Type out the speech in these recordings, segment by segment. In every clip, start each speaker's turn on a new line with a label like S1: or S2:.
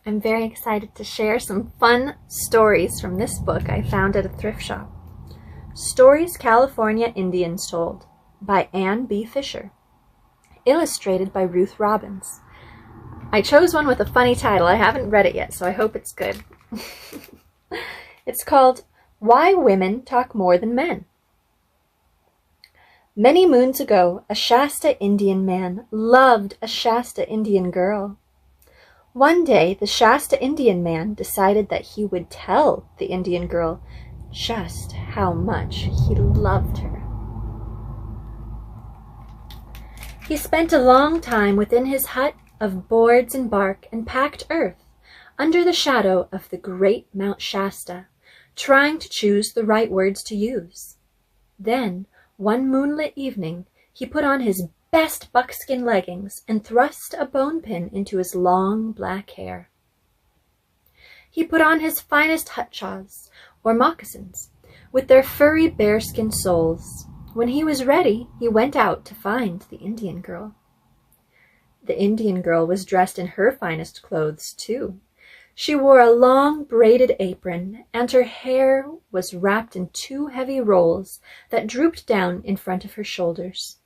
S1: I'm very excited to share some fun stories from this book I found at a thrift shop. Stories California Indians Told by Ann B. Fisher. Illustrated by Ruth Robbins. I chose one with a funny title. I haven't read it yet, so I hope it's good. It's called Why Women Talk More Than Men. Many moons ago, a Shasta Indian man loved a Shasta Indian girl. One day, the Shasta Indian man decided that he would tell the Indian girl just how much he loved her. He spent a long time within his hut of boards and bark and packed earth, under the shadow of the great Mount Shasta, trying to choose the right words to use. Then, one moonlit evening, he put on his best buckskin leggings and thrust a bone pin into his long black hair. He put on his finest hutchas, or moccasins, with their furry bearskin soles. When he was ready, he went out to find the Indian girl. The Indian girl was dressed in her finest clothes, too. She wore a long braided apron, and her hair was wrapped in 2 heavy rolls that drooped down in front of her shoulders.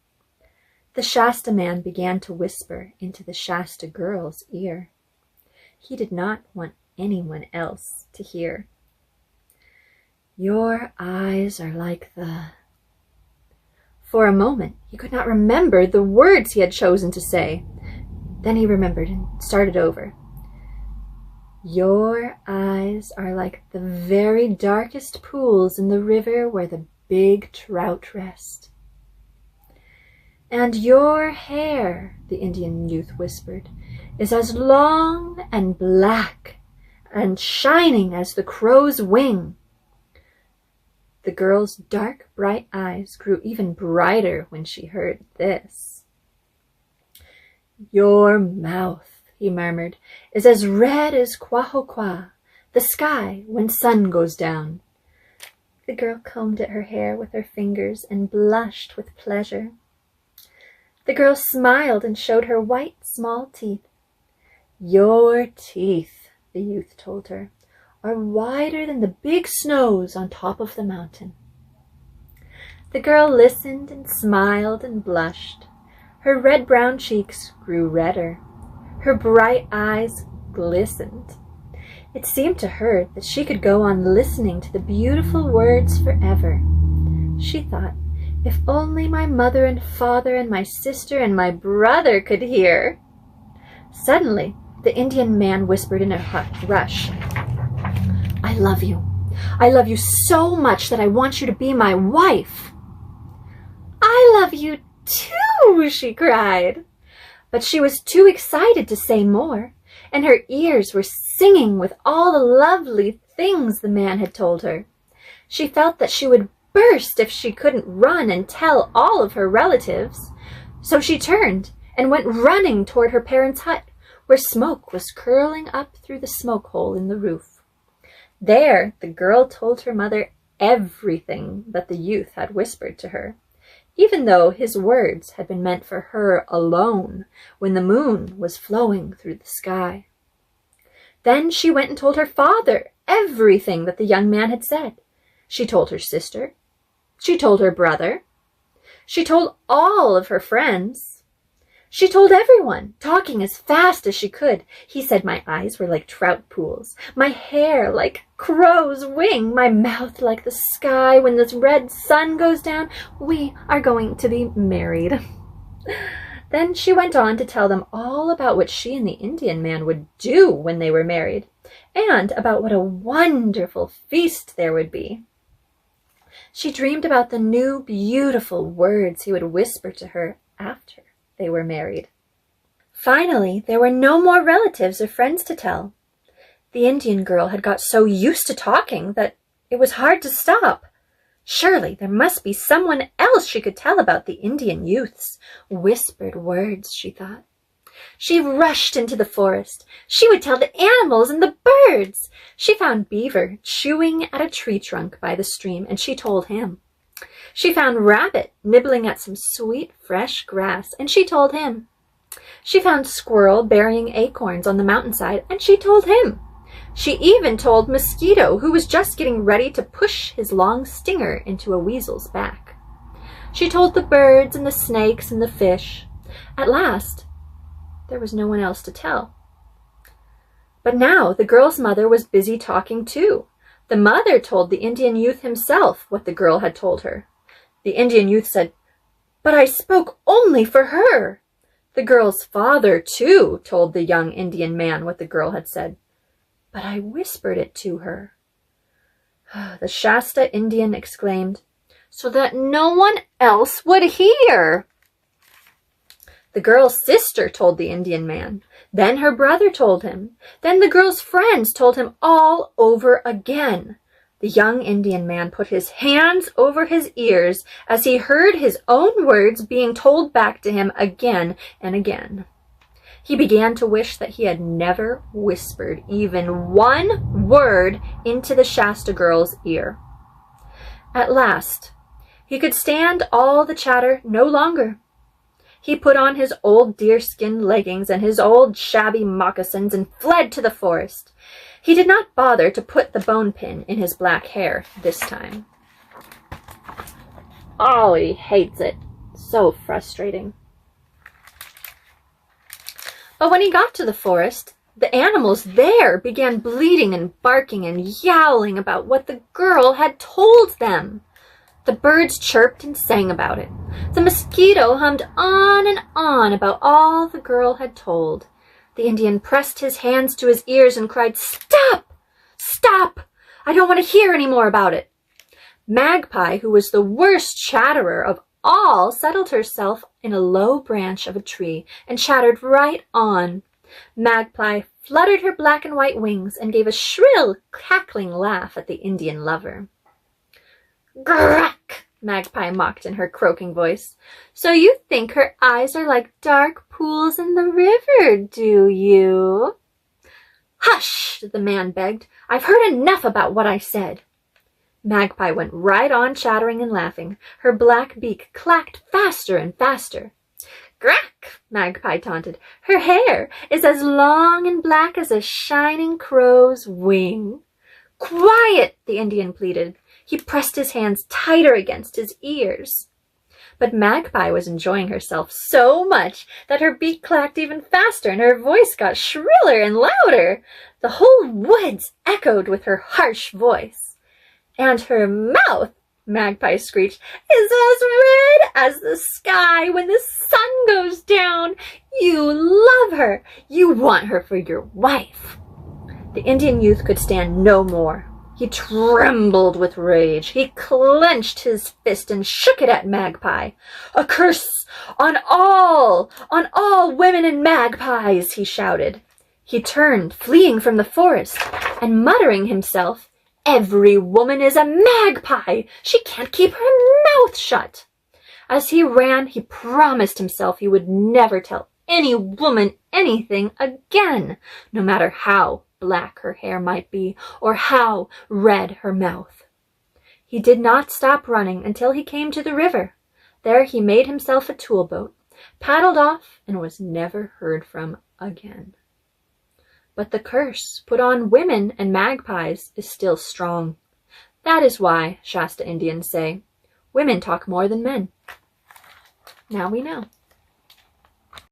S1: The Shasta man began to whisper into the Shasta girl's ear. He did not want anyone else to hear. "Your eyes are like the..." For a moment, he could not remember the words he had chosen to say. Then he remembered and started over. "Your eyes are like the very darkest pools in the river where the big trout rest." "And your hair," the Indian youth whispered, "is as long and black and shining as the crow's wing." The girl's dark, bright eyes grew even brighter when she heard this. "Your mouth," he murmured, "is as red as Quahoqua, the sky when sun goes down." The girl combed at her hair with her fingers and blushed with pleasure. The girl smiled and showed her white, small teeth. "Your teeth," the youth told her, "are wider than the big snows on top of the mountain." The girl listened and smiled and blushed. Her red-brown cheeks grew redder. Her bright eyes glistened. It seemed to her that she could go on listening to the beautiful words forever. She thought, if only my mother and father and my sister and my brother could hear. Suddenly, the Indian man whispered in a rush, "I love you. I love you so much that I want you to be my wife." "I love you too," she cried. But she was too excited to say more, and her ears were singing with all the lovely things the man had told her. She felt that she would burst if she couldn't run and tell all of her relatives. So she turned and went running toward her parents' hut, where smoke was curling up through the smoke hole in the roof. There, the girl told her mother everything that the youth had whispered to her, even though his words had been meant for her alone when the moon was flowing through the sky. Then she went and told her father everything that the young man had said. She told her sister. She told her brother. She told all of her friends. She told everyone, talking as fast as she could. He said my eyes were like trout pools, my hair like crow's wing, my mouth like the sky when the red sun goes down. We are going to be married. Then she went on to tell them all about what she and the Indian man would do when they were married, and about what a wonderful feast there would be. She dreamed about the new, beautiful words he would whisper to her after they were married. Finally, there were no more relatives or friends to tell. The Indian girl had got so used to talking that it was hard to stop. Surely there must be someone else she could tell about the Indian youth's whispered words, she thought. She rushed into the forest. She would tell the animals and the birds. She found Beaver chewing at a tree trunk by the stream, and she told him. She found Rabbit nibbling at some sweet, fresh grass, and she told him. She found Squirrel burying acorns on the mountainside, and she told him. She even told Mosquito, who was just getting ready to push his long stinger into a weasel's back. She told the birds and the snakes and the fish. At last, there was no one else to tell. But now the girl's mother was busy talking too. The mother told the Indian youth himself what the girl had told her. The Indian youth said, "But I spoke only for her." The girl's father, too, told the young Indian man what the girl had said. "But I whispered it to her." The Shasta Indian exclaimed, "So that no one else would hear." The girl's sister told the Indian man. Then her brother told him. Then the girl's friends told him all over again. The young Indian man put his hands over his ears as he heard his own words being told back to him again and again. He began to wish that he had never whispered even one word into the Shasta girl's ear. At last, he could stand all the chatter no longer. He put on his old deerskin leggings and his old shabby moccasins and fled to the forest. He did not bother to put the bone pin in his black hair this time. Oh, he hates it. So frustrating. But when he got to the forest, the animals there began bleating and barking and yowling about what the girl had told them. The birds chirped and sang about it. The mosquito hummed on and on about all the girl had told. The Indian pressed his hands to his ears and cried, "Stop! Stop! I don't want to hear any more about it." Magpie, who was the worst chatterer of all, settled herself in a low branch of a tree and chattered right on. Magpie fluttered her black and white wings and gave a shrill, cackling laugh at the Indian lover. "Grack!" Magpie mocked in her croaking voice. "So you think her eyes are like dark pools in the river, do you?" "Hush!" the man begged. "I've heard enough about what I said." Magpie went right on chattering and laughing. Her black beak clacked faster and faster. "Grack!" Magpie taunted. "Her hair is as long and black as a shining crow's wing." "Quiet!" the Indian pleaded. He pressed his hands tighter against his ears. But Magpie was enjoying herself so much that her beak clacked even faster and her voice got shriller and louder. The whole woods echoed with her harsh voice. "And her mouth," Magpie screeched, "is as red as the sky when the sun goes down. You love her. You want her for your wife." The Indian youth could stand no more. He trembled with rage. He clenched his fist and shook it at Magpie. "A curse on all women and magpies," he shouted. He turned, fleeing from the forest, and muttering himself, "Every woman is a magpie. She can't keep her mouth shut." As he ran, he promised himself he would never tell any woman anything again, no matter how black her hair might be, or how red her mouth. He did not stop running until he came to the river. There he made himself a tool boat, paddled off, and was never heard from again. But the curse put on women and magpies is still strong. That is why, Shasta Indians say, women talk more than men. Now we know.